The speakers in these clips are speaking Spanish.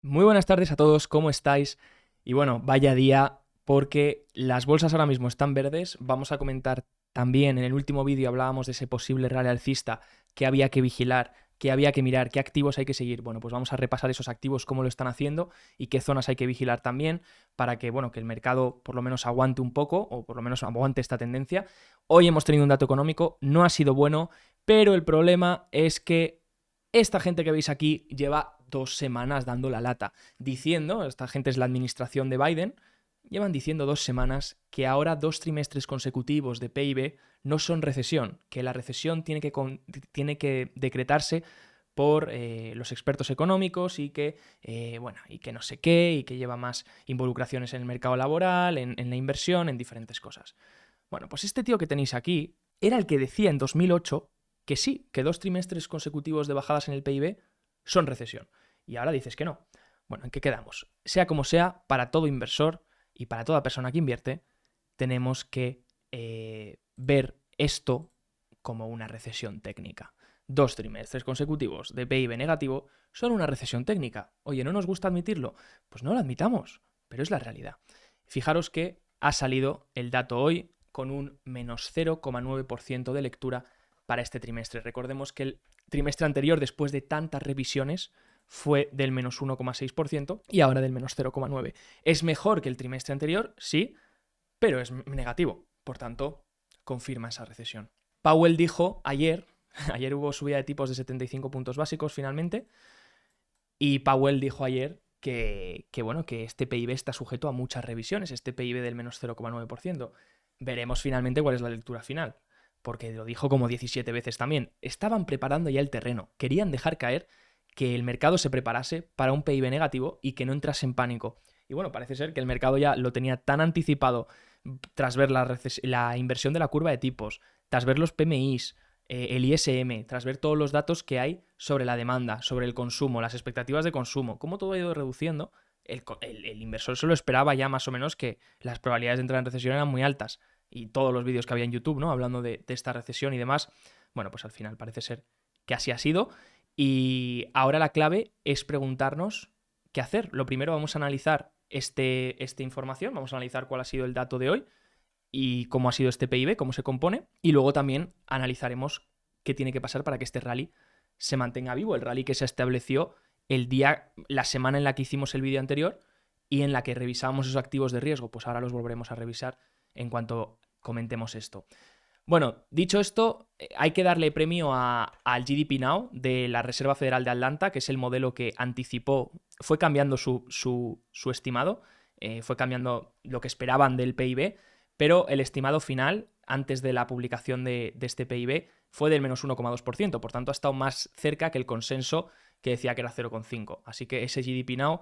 Muy buenas tardes a todos, ¿cómo estáis? Y bueno, vaya día porque las bolsas ahora mismo están verdes. Vamos a comentar también, en el último vídeo hablábamos de ese posible rally alcista que había que vigilar, que había que mirar, qué activos hay que seguir. Bueno, pues vamos a repasar esos activos, cómo lo están haciendo y qué zonas hay que vigilar también para que, bueno, que el mercado por lo menos aguante un poco o por lo menos aguante esta tendencia. Hoy hemos tenido un dato económico, no ha sido bueno, pero el problema es que esta gente que veis aquí lleva 2 semanas dando la lata, diciendo, esta gente es la administración de Biden, llevan diciendo 2 semanas que ahora 2 trimestres consecutivos de PIB no son recesión, que la recesión tiene que decretarse por los expertos económicos y que, bueno, y que no sé qué, y que lleva más involucraciones en el mercado laboral, en la inversión, en diferentes cosas. Bueno, pues este tío que tenéis aquí era el que decía en 2008 que sí, que 2 trimestres consecutivos de bajadas en el PIB son recesión. Y ahora dices que no. Bueno, ¿en qué quedamos? Sea como sea, para todo inversor y para toda persona que invierte, tenemos que ver esto como una recesión técnica. 2 trimestres consecutivos de PIB negativo son una recesión técnica. Oye, ¿no nos gusta admitirlo? Pues no lo admitamos, pero es la realidad. Fijaros que ha salido el dato hoy con un menos 0,9% de lectura para este trimestre. Recordemos que el trimestre anterior, después de tantas revisiones, fue del menos 1,6% y ahora del menos 0,9%. ¿Es mejor que el trimestre anterior? Sí, pero es negativo. Por tanto, confirma esa recesión. Powell dijo ayer, ayer hubo subida de tipos de 75 puntos básicos finalmente, y Powell dijo ayer bueno, que este PIB está sujeto a muchas revisiones, este PIB del menos 0,9%. Veremos finalmente cuál es la lectura final, porque lo dijo como 17 veces también. Estaban preparando ya el terreno, querían dejar caer que el mercado se preparase para un PIB negativo y que no entrase en pánico. Y bueno, parece ser que el mercado ya lo tenía tan anticipado tras ver la inversión de la curva de tipos, tras ver los PMIs, el ISM, tras ver todos los datos que hay sobre la demanda, sobre el consumo, las expectativas de consumo, cómo todo ha ido reduciendo, el inversor se lo esperaba ya más o menos que las probabilidades de entrar en recesión eran muy altas. Y todos los vídeos que había en YouTube, ¿no? Hablando de esta recesión y demás, bueno, pues al final parece ser que así ha sido. Y ahora la clave es preguntarnos qué hacer. Lo primero vamos a analizar esta información, vamos a analizar cuál ha sido el dato de hoy y cómo ha sido este PIB, cómo se compone, y luego también analizaremos qué tiene que pasar para que este rally se mantenga vivo, el rally que se estableció la semana en la que hicimos el vídeo anterior y en la que revisábamos esos activos de riesgo. Pues ahora los volveremos a revisar en cuanto comentemos esto. Bueno, dicho esto, hay que darle premio al GDP Now de la Reserva Federal de Atlanta, que es el modelo que anticipó, fue cambiando su estimado, fue cambiando lo que esperaban del PIB, pero el estimado final, antes de la publicación de este PIB, fue del menos 1,2%, por tanto ha estado más cerca que el consenso que decía que era 0,5%. Así que ese GDP Now,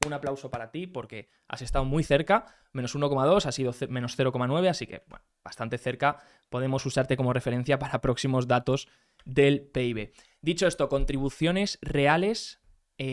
un aplauso para ti porque has estado muy cerca, menos 1,2, ha sido menos 0,9, así que bueno, bastante cerca, podemos usarte como referencia para próximos datos del PIB. Dicho esto, contribuciones reales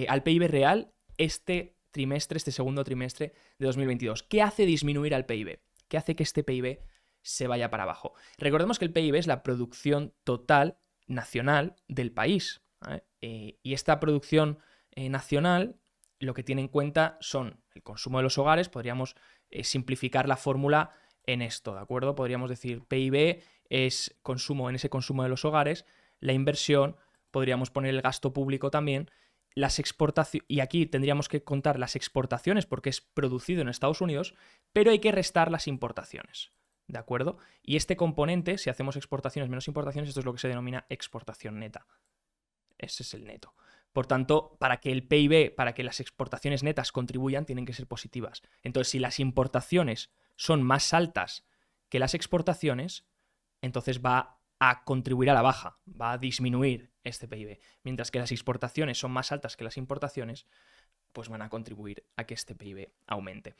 al PIB real este trimestre, este segundo trimestre de 2022. ¿Qué hace disminuir al PIB? ¿Qué hace que este PIB se vaya para abajo? Recordemos que el PIB es la producción total nacional del país, ¿vale? Y esta producción nacional lo que tiene en cuenta son el consumo de los hogares. Podríamos simplificar la fórmula en esto, ¿de acuerdo? Podríamos decir PIB es consumo, en ese consumo de los hogares, la inversión, podríamos poner el gasto público también, las exportaciones, y aquí tendríamos que contar las exportaciones porque es producido en Estados Unidos, pero hay que restar las importaciones, ¿de acuerdo? Y este componente, si hacemos exportaciones menos importaciones, esto es lo que se denomina exportación neta. Ese es el neto. Por tanto, para que el PIB, para que las exportaciones netas contribuyan, tienen que ser positivas. Entonces, si las importaciones son más altas que las exportaciones, entonces va a contribuir a la baja, va a disminuir este PIB. Mientras que las exportaciones son más altas que las importaciones, pues van a contribuir a que este PIB aumente.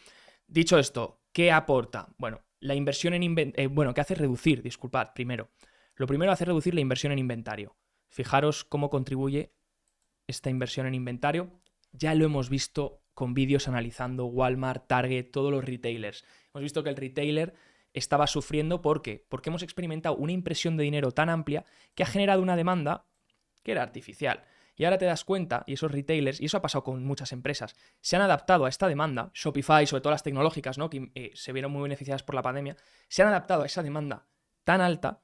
Dicho esto, ¿qué aporta? Bueno, la inversión en ¿qué hace reducir? Disculpad, primero. Lo primero hace reducir la inversión en inventario. Fijaros cómo contribuye esta inversión en inventario. Ya lo hemos visto con vídeos analizando Walmart, Target, todos los retailers. Hemos visto que el retailer estaba sufriendo. ¿Por qué? Porque hemos experimentado una impresión de dinero tan amplia que ha generado una demanda que era artificial. Y ahora te das cuenta, y esos retailers, y eso ha pasado con muchas empresas, se han adaptado a esta demanda, Shopify, sobre todo las tecnológicas, ¿no? Que se vieron muy beneficiadas por la pandemia, se han adaptado a esa demanda tan alta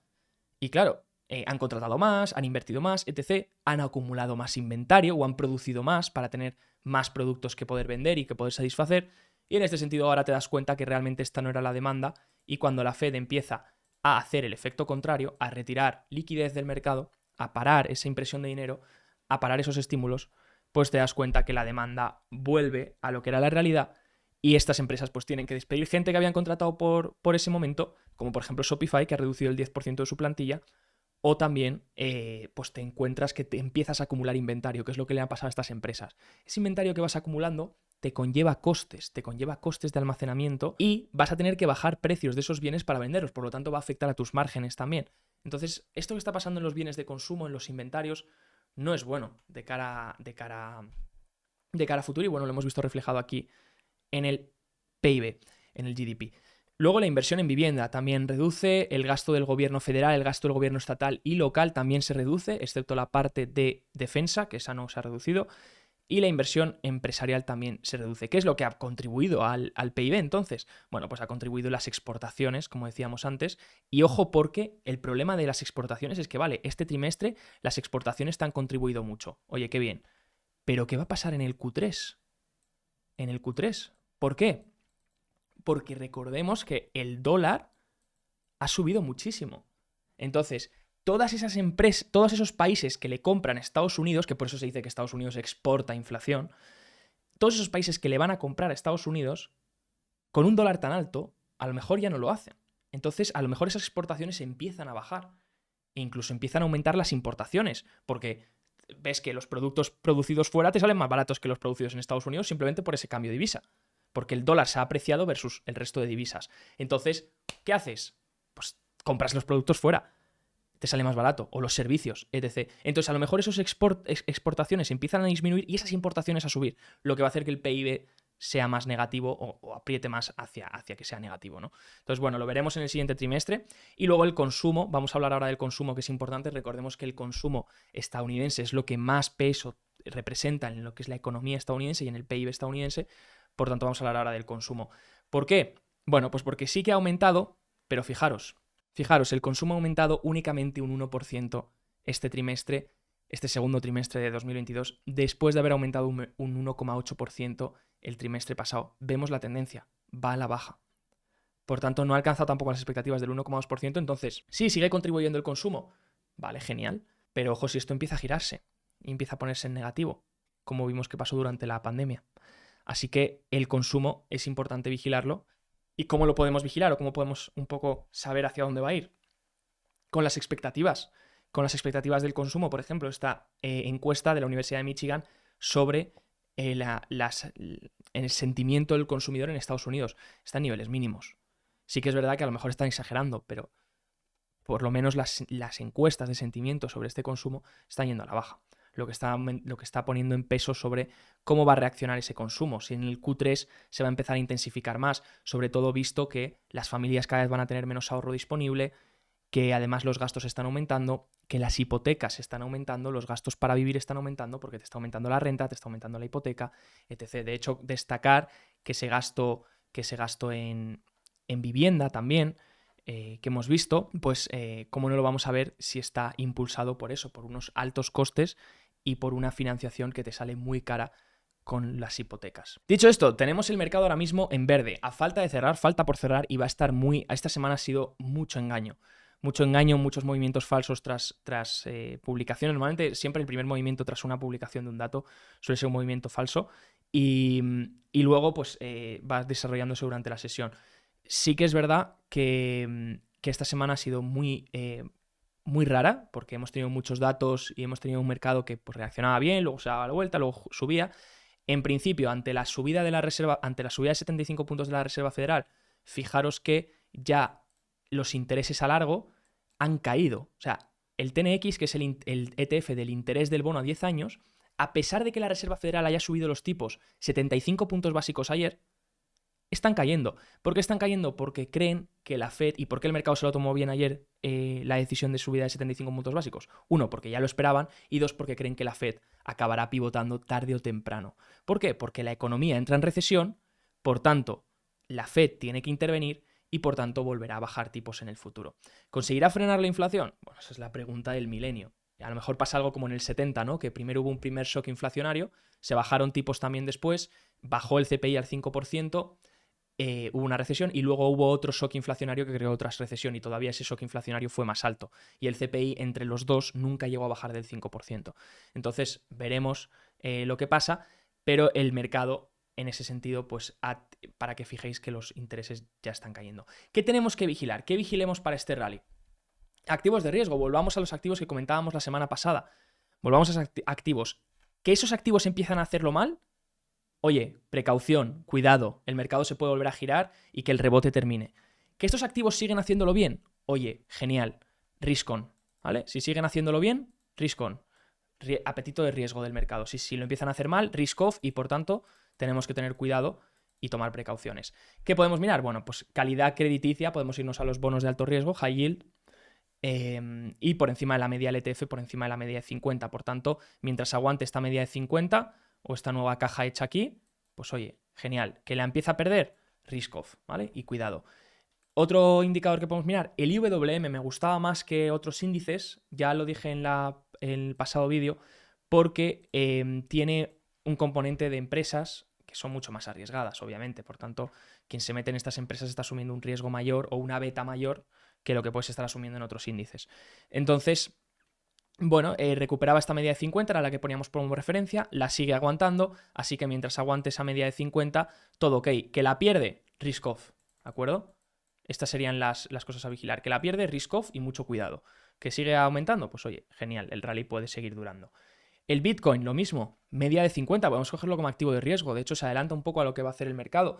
y claro, han contratado más, han invertido más, etc., han acumulado más inventario o han producido más para tener más productos que poder vender y que poder satisfacer. Y en este sentido ahora te das cuenta que realmente esta no era la demanda y cuando la Fed empieza a hacer el efecto contrario, a retirar liquidez del mercado, a parar esa impresión de dinero, a parar esos estímulos, pues te das cuenta que la demanda vuelve a lo que era la realidad y estas empresas pues tienen que despedir gente que habían contratado por ese momento, como por ejemplo Shopify, que ha reducido el 10% de su plantilla, o también pues te encuentras que te empiezas a acumular inventario, que es lo que le ha pasado a estas empresas. Ese inventario que vas acumulando te conlleva costes de almacenamiento y vas a tener que bajar precios de esos bienes para venderlos, por lo tanto va a afectar a tus márgenes también. Entonces, esto que está pasando en los bienes de consumo, en los inventarios, no es bueno de cara a futuro y bueno, lo hemos visto reflejado aquí en el PIB, en el GDP. Luego la inversión en vivienda también reduce, el gasto del gobierno federal, el gasto del gobierno estatal y local también se reduce, excepto la parte de defensa, que esa no se ha reducido, y la inversión empresarial también se reduce. ¿Qué es lo que ha contribuido al PIB entonces? Bueno, pues ha contribuido las exportaciones, como decíamos antes, y ojo porque el problema de las exportaciones es que, vale, este trimestre las exportaciones te han contribuido mucho. Oye, qué bien. Pero ¿qué va a pasar en el Q3? En el Q3. ¿Por qué? Porque recordemos que el dólar ha subido muchísimo. Entonces, todas esas empresas, todos esos países que le compran a Estados Unidos, que por eso se dice que Estados Unidos exporta inflación, todos esos países que le van a comprar a Estados Unidos, con un dólar tan alto, a lo mejor ya no lo hacen. Entonces, a lo mejor esas exportaciones empiezan a bajar. E incluso empiezan a aumentar las importaciones, porque ves que los productos producidos fuera te salen más baratos que los producidos en Estados Unidos simplemente por ese cambio de divisa. Porque el dólar se ha apreciado versus el resto de divisas. Entonces, ¿qué haces? Pues compras los productos fuera. Te sale más barato, o los servicios, etc. Entonces, a lo mejor esas exportaciones empiezan a disminuir y esas importaciones a subir, lo que va a hacer que el PIB sea más negativo o apriete más hacia que sea negativo, ¿no? Entonces, bueno, lo veremos en el siguiente trimestre. Y luego el consumo, vamos a hablar ahora del consumo, que es importante. Recordemos que el consumo estadounidense es lo que más peso representa en lo que es la economía estadounidense y en el PIB estadounidense. Por tanto, vamos a hablar ahora del consumo. ¿Por qué? Bueno, pues porque sí que ha aumentado, pero fijaros, el consumo ha aumentado únicamente un 1% este trimestre, este segundo trimestre de 2022, después de haber aumentado un 1,8% el trimestre pasado. Vemos la tendencia, va a la baja. Por tanto, no ha alcanzado tampoco las expectativas del 1,2%, entonces, sí, sigue contribuyendo el consumo. Vale, genial. Pero ojo, si esto empieza a girarse y empieza a ponerse en negativo, como vimos que pasó durante la pandemia. Así que el consumo es importante vigilarlo. ¿Y cómo lo podemos vigilar o cómo podemos un poco saber hacia dónde va a ir? Con las expectativas. Con las expectativas del consumo, por ejemplo, esta encuesta de la Universidad de Michigan sobre el sentimiento del consumidor en Estados Unidos. Está en niveles mínimos. Sí que es verdad que a lo mejor están exagerando, pero por lo menos las encuestas de sentimiento sobre este consumo están yendo a la baja. Lo que está poniendo en peso sobre cómo va a reaccionar ese consumo. Si en el Q3 se va a empezar a intensificar más, sobre todo visto que las familias cada vez van a tener menos ahorro disponible, que además los gastos están aumentando, que las hipotecas están aumentando, los gastos para vivir están aumentando porque te está aumentando la renta, te está aumentando la hipoteca, etc. De hecho, destacar que ese gasto en vivienda también, que hemos visto, pues cómo no lo vamos a ver si está impulsado por eso, por unos altos costes y por una financiación que te sale muy cara con las hipotecas. Dicho esto, tenemos el mercado ahora mismo en verde, a falta de cerrar, falta por cerrar y va a estar esta semana ha sido mucho engaño, muchos movimientos falsos tras publicaciones. Normalmente siempre el primer movimiento tras una publicación de un dato suele ser un movimiento falso y luego pues va desarrollándose durante la sesión. Sí que es verdad que esta semana ha sido muy rara, porque hemos tenido muchos datos y hemos tenido un mercado que pues, reaccionaba bien, luego se daba la vuelta, luego subía. En principio, ante la subida de 75 puntos de la Reserva Federal, fijaros que ya los intereses a largo han caído. O sea, el TNX, que es el ETF del interés del bono a 10 años, a pesar de que la Reserva Federal haya subido los tipos 75 puntos básicos ayer, están cayendo. ¿Por qué están cayendo? Porque creen que la Fed, y por qué el mercado se lo tomó bien ayer la decisión de subida de 75 puntos básicos. Uno, porque ya lo esperaban, y dos, porque creen que la Fed acabará pivotando tarde o temprano. ¿Por qué? Porque la economía entra en recesión, por tanto, la Fed tiene que intervenir y por tanto volverá a bajar tipos en el futuro. ¿Conseguirá frenar la inflación? Bueno, esa es la pregunta del milenio. A lo mejor pasa algo como en el 70, ¿no? Que primero hubo un primer shock inflacionario, se bajaron tipos también después, bajó el CPI al 5%, hubo una recesión y luego hubo otro shock inflacionario que creó otra recesión y todavía ese shock inflacionario fue más alto. Y el CPI entre los dos nunca llegó a bajar del 5%. Entonces veremos lo que pasa, pero el mercado en ese sentido, pues para que fijéis que los intereses ya están cayendo. ¿Qué tenemos que vigilar? ¿Qué vigilemos para este rally? Activos de riesgo, volvamos a los activos que comentábamos la semana pasada. Volvamos a activos. ¿Que esos activos empiezan a hacerlo mal? Oye, precaución, cuidado, el mercado se puede volver a girar y que el rebote termine. ¿Que estos activos siguen haciéndolo bien? Oye, genial, risk on, ¿vale? Si siguen haciéndolo bien, risk on. Apetito de riesgo del mercado. Si lo empiezan a hacer mal, risk off y por tanto tenemos que tener cuidado y tomar precauciones. ¿Qué podemos mirar? Bueno, pues calidad crediticia, podemos irnos a los bonos de alto riesgo, high yield, y por encima de la media del ETF, por encima de la media de 50. Por tanto, mientras aguante esta media de 50 o esta nueva caja hecha aquí, pues oye, genial. ¿Que la empieza a perder? Risk off, ¿vale? Y cuidado. Otro indicador que podemos mirar, el IWM me gustaba más que otros índices, ya lo dije en el pasado vídeo, porque tiene un componente de empresas que son mucho más arriesgadas, obviamente. Por tanto, quien se mete en estas empresas está asumiendo un riesgo mayor o una beta mayor que lo que puedes estar asumiendo en otros índices. Entonces, bueno, recuperaba esta media de 50, era la que poníamos como referencia, la sigue aguantando, así que mientras aguante esa media de 50, todo ok. ¿Que la pierde? Risk off, ¿de acuerdo? Estas serían las cosas a vigilar. Que la pierde, risk off y mucho cuidado. ¿Que sigue aumentando? Pues oye, genial, el rally puede seguir durando. El Bitcoin, lo mismo, media de 50, podemos cogerlo como activo de riesgo, de hecho se adelanta un poco a lo que va a hacer el mercado.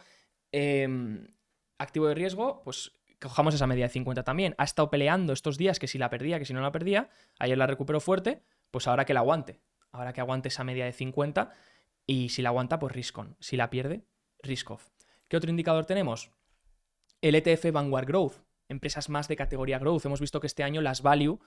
Activo de riesgo, pues cojamos esa media de 50 también. Ha estado peleando estos días que si la perdía, que si no la perdía. Ayer la recuperó fuerte, pues ahora que la aguante. Ahora que aguante esa media de 50 y si la aguanta, pues risk on. Si la pierde, risk off. ¿Qué otro indicador tenemos? El ETF Vanguard Growth. Empresas más de categoría Growth. Hemos visto que este año las Value,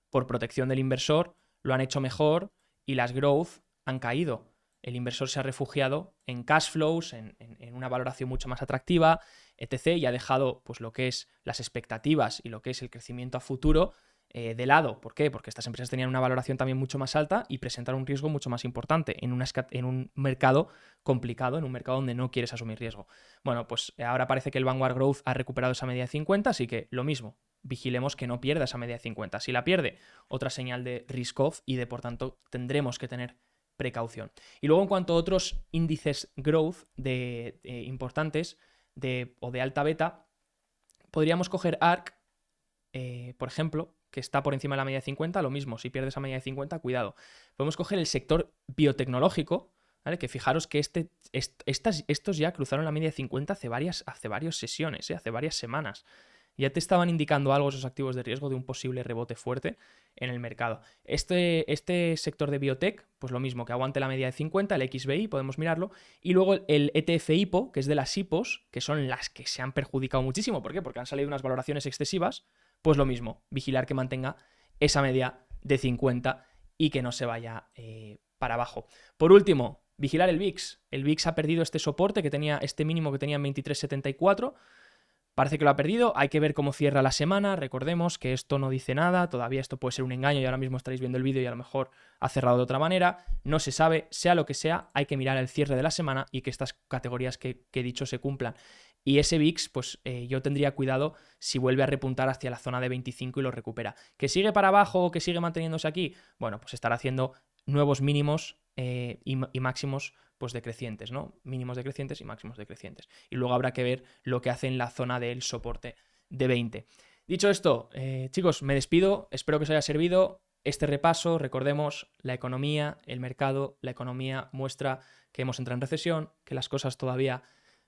por protección del inversor, lo han hecho mejor y las Growth han caído. El inversor se ha refugiado en cash flows, en una valoración mucho más atractiva, etc. Y ha dejado pues, lo que es las expectativas y lo que es el crecimiento a futuro de lado. ¿Por qué? Porque estas empresas tenían una valoración también mucho más alta y presentan un riesgo mucho más importante en un mercado complicado, en un mercado donde no quieres asumir riesgo. Bueno, pues ahora parece que el Vanguard Growth ha recuperado esa media de 50, así que lo mismo, vigilemos que no pierda esa media de 50. Si la pierde, otra señal de risk off y de por tanto tendremos que tener precaución. Y luego en cuanto a otros índices growth importantes o de alta beta, podríamos coger ARK, por ejemplo, que está por encima de la media de 50, lo mismo, si pierdes esa media de 50, cuidado. Podemos coger el sector biotecnológico, ¿vale? Que fijaros que estos ya cruzaron la media de 50 hace varias sesiones, hace varias semanas. Ya te estaban indicando algo esos activos de riesgo de un posible rebote fuerte en el mercado. Este sector de biotech, pues lo mismo, que aguante la media de 50, el XBI, podemos mirarlo. Y luego el ETF IPO, que es de las IPOs, que son las que se han perjudicado muchísimo. ¿Por qué? Porque han salido unas valoraciones excesivas. Pues lo mismo, vigilar que mantenga esa media de 50 y que no se vaya para abajo. Por último, vigilar el VIX. El VIX ha perdido este soporte que tenía, este mínimo que tenía en 23,74. Parece que lo ha perdido, hay que ver cómo cierra la semana, recordemos que esto no dice nada, todavía esto puede ser un engaño y ahora mismo estaréis viendo el vídeo y a lo mejor ha cerrado de otra manera, no se sabe, sea lo que sea, hay que mirar el cierre de la semana y que estas categorías que he dicho se cumplan. Y ese VIX, pues yo tendría cuidado si vuelve a repuntar hacia la zona de 25 y lo recupera. ¿Que sigue para abajo o que sigue manteniéndose aquí? Bueno, pues estará haciendo nuevos mínimos y máximos pues decrecientes, ¿no? Mínimos decrecientes y máximos decrecientes. Y luego habrá que ver lo que hace en la zona del soporte de 20. Dicho esto, chicos, me despido. Espero que os haya servido este repaso. Recordemos, la economía, el mercado, la economía muestra que hemos entrado en recesión, que las cosas todavía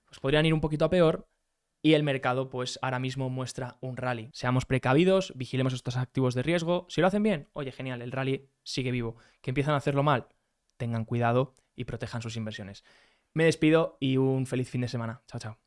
pues, podrían ir un poquito a peor. Y el mercado, pues ahora mismo muestra un rally. Seamos precavidos, vigilemos estos activos de riesgo. Si lo hacen bien, oye, genial, el rally sigue vivo. Que empiezan a hacerlo mal, tengan cuidado y protejan sus inversiones. Me despido y un feliz fin de semana. Chao, chao.